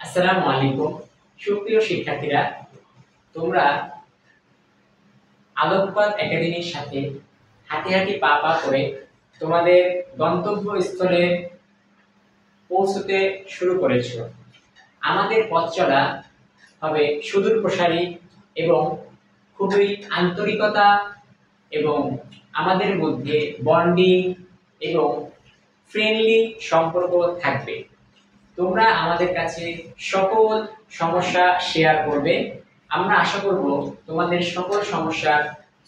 আসসালামু আলাইকুম সুপ্রিয় শিক্ষার্থীরা, তোমরা আলোকপাত একাডেমির সাথে হাঁটি হাঁটি পা পা করে তোমাদের গন্তব্যস্থলে পৌঁছতে শুরু করেছো। আমাদের পথ চলা হবে সুদূর প্রসারী এবং খুবই আন্তরিকতা এবং আমাদের মধ্যে বন্ডিং এবং ফ্রেন্ডলি সম্পর্ক থাকবে। তোমরা আমাদের কাছে সকল সমস্যা শেয়ার করবে। আমরা আশা করব তোমাদের সকল সমস্যার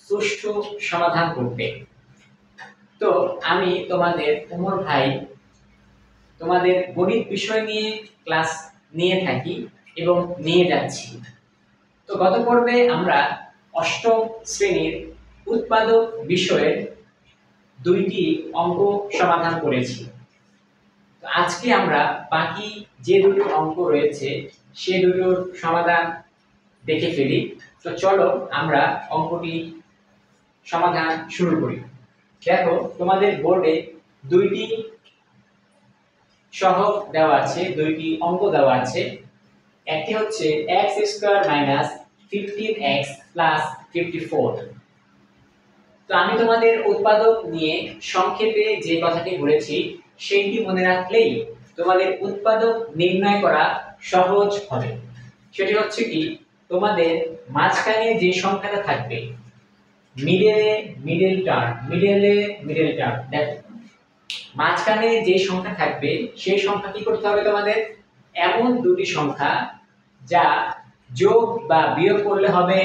সুষ্ঠু সমাধান করতে। তো আমি তোমাদের ওমর ভাই তোমাদের গণিত বিষয় নিয়ে ক্লাস নিয়ে থাকি এবং নিয়ে যাচ্ছি। তো গত পর্বে আমরা অষ্টম শ্রেণীর উৎপাদক বিষয়ের দুইটি অঙ্ক সমাধান করেছি। আজকে আমরা বাকি যে দুটো অঙ্ক রয়েছে সে দুটোর সমাধান দেখে ফেলি। তো চলো আমরা অঙ্কটি সমাধান শুরু করি। দেখো, তোমাদের বোর্ডে দুইটি সহগ দেওয়া আছে, দুইটি অঙ্ক দেওয়া আছে। একটি হচ্ছে x² - 15x + 54। তো আমি তোমাদের উৎপাদক নিয়ে সংক্ষেপে যে কথাটি বলেছি সেইটি মনে রাখলেই তোমাদের উৎপাদক নির্ণয় করা সহজ হবে। সেটি হচ্ছে কি, তোমাদের মাঝখানে যে সংখ্যাটা থাকবে মিডল টার্ম, দেখো মাঝখানে যে সংখ্যা থাকবে সেই সংখ্যা কি করতে হবে তোমাদের, এমন দুটি সংখ্যা যা যোগ বা বিয়োগ করলে হবে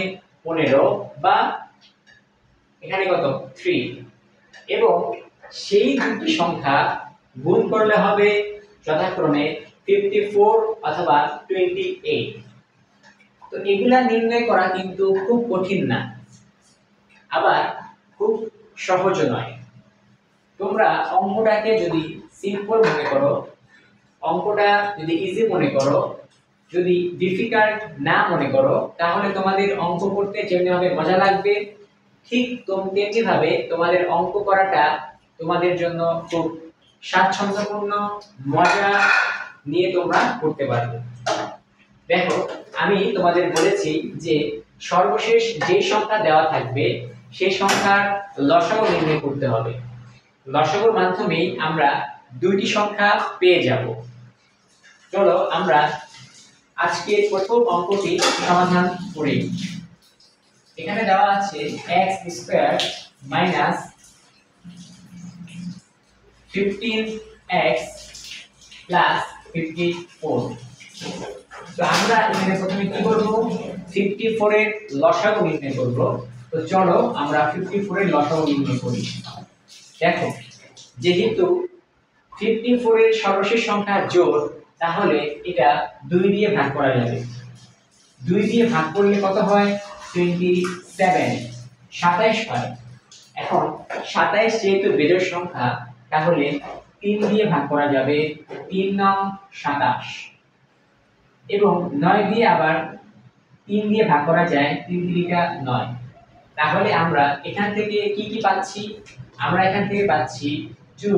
15 বা এখানে কত 3, এবং সেই দুটি সংখ্যা গুণ করলে হবে যথাক্রমে 54 অথবা 28। তো এগুলা নির্ণয় করা কিন্তু খুব কঠিন না, আবার খুব সহজ নয়। তোমরা অঙ্কটাকে যদি সিম্পল মনে করো, অঙ্কটা যদি ইজি মনে করো, যদি ডিফিকাল্ট না মনে করো, তাহলে তোমাদের অঙ্ক করতে যেমনিভাবে মজা লাগবে ঠিক তেমনিভাবে তোমাদের অঙ্ক করাটা তোমাদের জন্য খুব স্বাচ্ছন্দ্যপূর্ণ, মজা নিয়ে তোমরা করতে পারবে। দেখো, আমি তোমাদের বলেছি যে সর্বশেষ যে সংখ্যা দেওয়া থাকবে সেই সংখ্যার লসাগু নির্ণয় করতে হবে। লসাগুর মাধ্যমেই আমরা দুইটি সংখ্যা পেয়ে যাব। চলো আমরা আজকে প্রথম অঙ্কটি সমাধান করি। এখানে দেওয়া আছে x² - 15x + 54। তো আমরা এখানে প্রথমে কি করব, 54 এর লসাগু নির্ণয় করব। তো চলো আমরা 54 এর লসাগু নির্ণয় করি। দেখো, যেহেতু 54 এর সর্বশেষ সংখ্যা জোড়, তাহলে এটা 2 দিয়ে ভাগ করা যাবে। 2 দিয়ে ভাগ করলে কত হয়, 27, 27 হয়। এখন 27 যেহেতু বেজোড় সংখ্যা, তাহলে 3 দিয়ে ভাগ করা যাবে, 3 নং 27, এবং 9 দিয়ে আবার 3 দিয়ে ভাগ করা যায়, 3 3 9। তাহলে আমরা এখান থেকে কি কি পাচ্ছি, আমরা এখান থেকে পাচ্ছি 2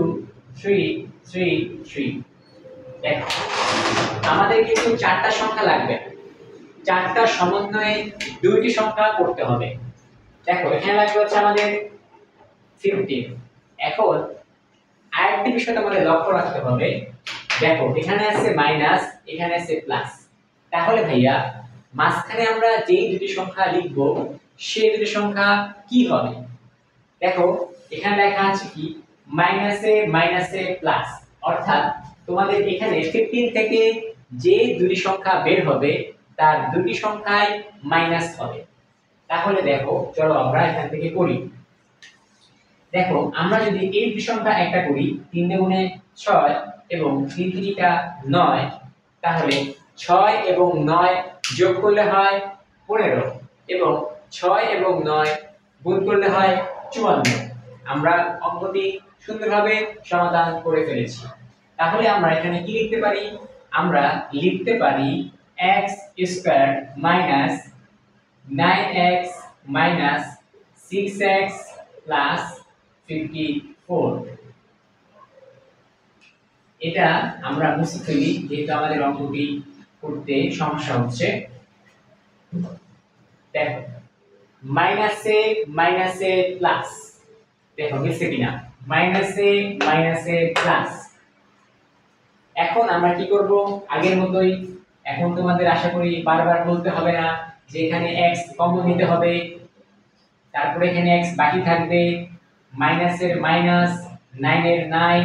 3 3 3। দেখো, আমাদের কিন্তু চারটা সংখ্যা লাগবে, চারটা সমন্বয়ে দুইটি সংখ্যা করতে হবে। দেখো, এখানে লাগবে হচ্ছে আমাদের 15। এখন আরেকটি বিষয় আমাদের লক্ষ্য রাখতে হবে। দেখো, এখানে আছে মাইনাস, এখানে আছে প্লাস। তাহলে ভাইয়া মাঝখানে আমরা যেই দুটি সংখ্যা লিখব সেই দুটি সংখ্যা কি হবে? দেখো, এখানে লেখা আছে কি, মাইনাসে মাইনাসে প্লাস, অর্থাৎ তোমাদের এখানে 15 থেকে যে দুটি সংখ্যা বের হবে তার দুটি সংখ্যাই মাইনাস হবে। তাহলে দেখো, চলো আমরা এখান থেকে করি। দেখো, আমরা যদি এই দুটি সংখ্যা একটা করি, 3 গুণে 6 এবং 3 3 9, তাহলে 6 এবং 9 যোগ করলে হয় 15, এবং 6 এবং 9 গুণ করলে হয় 54। আমরা অঙ্কটি সুন্দরভাবে সমাধান করে ফেলেছি। তাহলে আমরা এখানে কি লিখতে পারি, আমরা লিখতে পারি x² - 9x - 6x + 54। এটা আমরা মুছে ফেলি যেহেতু আমাদের অঙ্কটি করতে সমস্যা হচ্ছে। দেখো মাইনাসে প্লাস, দেখো মিলছে কিনা, মাইনাসে প্লাস। এখন আমরা কি করব, আগের মতোই। এখন তোমাদের আশা করি বারবার বলতে হবে না যে এখানে x কমন নিতে হবে, তারপরে এখানে x বাকি থাকবে, মাইনাসের মাইনাস, 9 এর 9।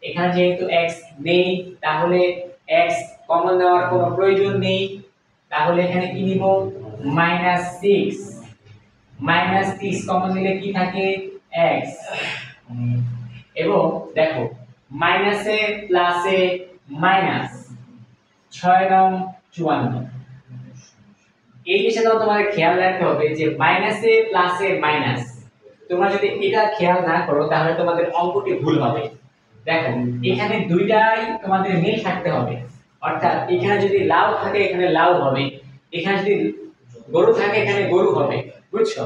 এখানে যেহেতু x নেই তাহলে x কমন নেওয়ার কোনো প্রয়োজন নেই, তাহলে এখানে কি নিব, -6। -6 কমন নিলে কি থাকে, x। এবং দেখো মাইনাসে প্লাসে মাইনাস, 6 নং 54। এই বিষয়টা তোমাদের খেয়াল রাখতে হবে যে মাইনাসে প্লাসে মাইনাস, তোমরা যদি এটা খেয়াল না করো তাহলে তোমাদের অঙ্কটি ভুল হবে। দেখো এখানে দুইটাই তোমাদের মিল থাকতে হবে, অর্থাৎ এখানে যদি লাউ থাকে এখানে লাউ হবে, এখানে যদি গরু থাকে এখানে গরু হবে, বুঝছো?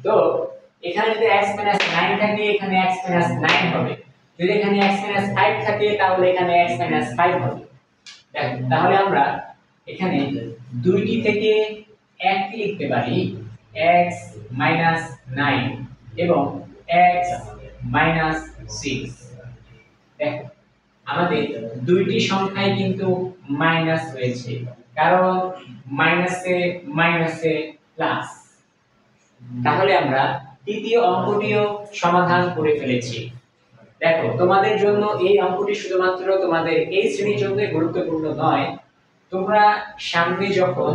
তো এখানে যদি x 9 থাকে এখানে x 9 হবে, যদি এখানে x 5 থাকে তাহলে এখানে x 5 হবে। দেখো তাহলে আমরা এখানে দুইটি থেকে একটি লিখতে পারি, x 9 এবং x 6। দেখো আমাদের দুইটি সংখ্যাই কিন্তু মাইনাস হয়েছে, কারণ মাইনাসে প্লাস। তাহলে আমরা তৃতীয় অঙ্কটিও সমাধান করে ফেলেছি। দেখো তোমাদের জন্য এই অঙ্কটি শুধুমাত্র তোমাদের এই শ্রেণীর জন্য গুরুত্বপূর্ণ নয়, তোমরা সামনে যখন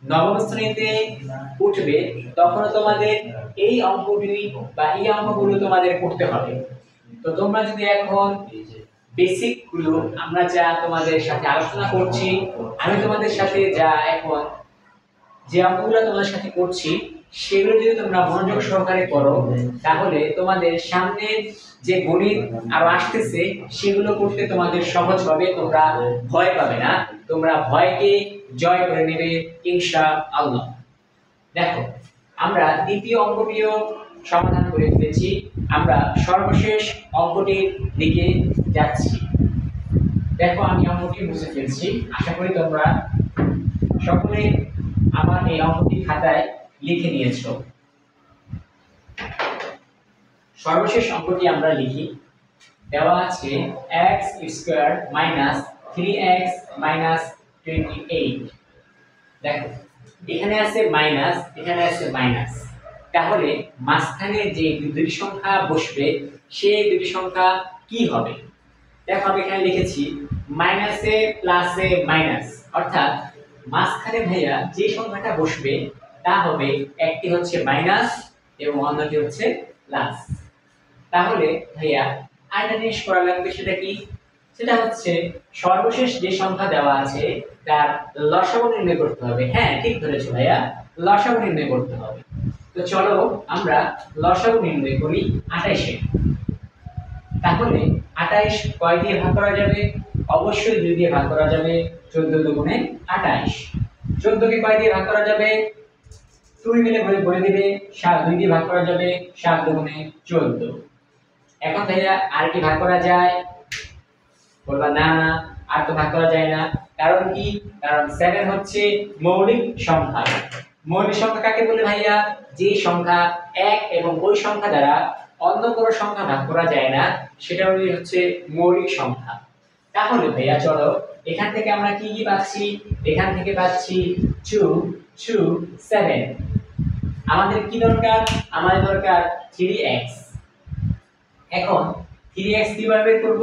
নবম শ্রেণীতে উঠবে তখন তোমাদের এই অঙ্কগুলি বা এই অঙ্কগুলো তোমাদের করতে হবে। তো তোমরা যদি এখন বেসিক গুলো আমরা যা তোমাদের সাথে আলোচনা করছি, আমি তোমাদের সাথে যা এখন যে অঙ্কগুলো তোমাদের সাথে করছি সেগুলো যদি তোমরা মনোযোগ সহকারে করো তাহলে তোমাদের সামনে যে গণিত আরো আসতেছে সেগুলো করতে তোমাদের সহজ হবে, তোমরা ভয় পাবে না, তোমরা ভয়কে জয় করে নেবে ইনশাআল্লাহ। দেখো আমরা দ্বিতীয় অঙ্কটিও সমাধান করে ফেলেছি, আমরা সর্বশেষ অঙ্কটির দিকে যাচ্ছি। দেখো আমি অঙ্কটি মুছে ফেলছি, আশা করি তোমরা সকলে আমার এই অঙ্কটি খাতায় লিখে নিয়েছো। সর্বশেষ অঙ্কটি আমরা লিখি, দেওয়া আছে x square minus 3x minus 28। দেখো এখানে আছে মাইনাস, এখানে আছে মাইনাস, তাহলে মাঝখানে যে দুটি সংখ্যা বসবে সেই দুটি সংখ্যা কি হবে? দেখো আমি এখানে লিখেছি মাইনাসে প্লাসে মাইনাস, অর্থাৎ মাঝখানে ভাইয়া যে সংখ্যাটা বসবে তা হবে একটি হচ্ছে মাইনাস এবং অন্যটি হচ্ছে প্লাস। তাহলে ভাইয়া আরেকটা জিনিস করা লাগবে, সেটা কি? সেটা হচ্ছে সর্বশেষ যে সংখ্যা দেওয়া আছে তার লসাগু নির্ণয় করতে হবে। হ্যাঁ ঠিক ধরেছো ভাইয়া, লসাগু নির্ণয় করতে হবে। তো চলো আমরা লসাগু নির্ণয় করি 28 এর। তাহলে 28 কয় দিয়ে ভাগ করা যাবে? অবশ্যই 2 দিয়ে ভাগ করা যাবে, 14 দুগুণে 28। 14 কে কয় দিয়ে ভাগ করা যাবে? তুমি মিলে বলে দিবে, 2 দিয়ে ভাগ করা যাবে, 7 দুগুণে 14। এখন ভাইয়া আর কি ভাগ করা যায়? বলবা না না আর তো ভাগ করা যায় না, কারণ কি? কারণ 7 হচ্ছে মৌলিক সংখ্যা। মৌলিক সংখ্যা কাকে বলে ভাইয়া? যে সংখ্যা 1 এবং ওই সংখ্যা দ্বারা অন্য কোনো সংখ্যা ভাগ করা যায় না, সেটা হচ্ছে মৌলিক সংখ্যা। তাহলে ভাইয়া চলো এখান থেকে আমরা কি কি পাচ্ছি? এখান থেকে পাচ্ছি 2 2 7। আমাদের কি দরকার? আমাদের দরকার 3x। এখন 3x কিভাবে বের করব?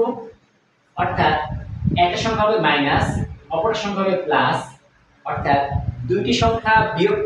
অর্থাৎ একটা সংখ্যা হবে মাইনাস, অপর সংখ্যা হবে প্লাস, অর্থাৎ দুইটি সংখ্যা বিয়োগ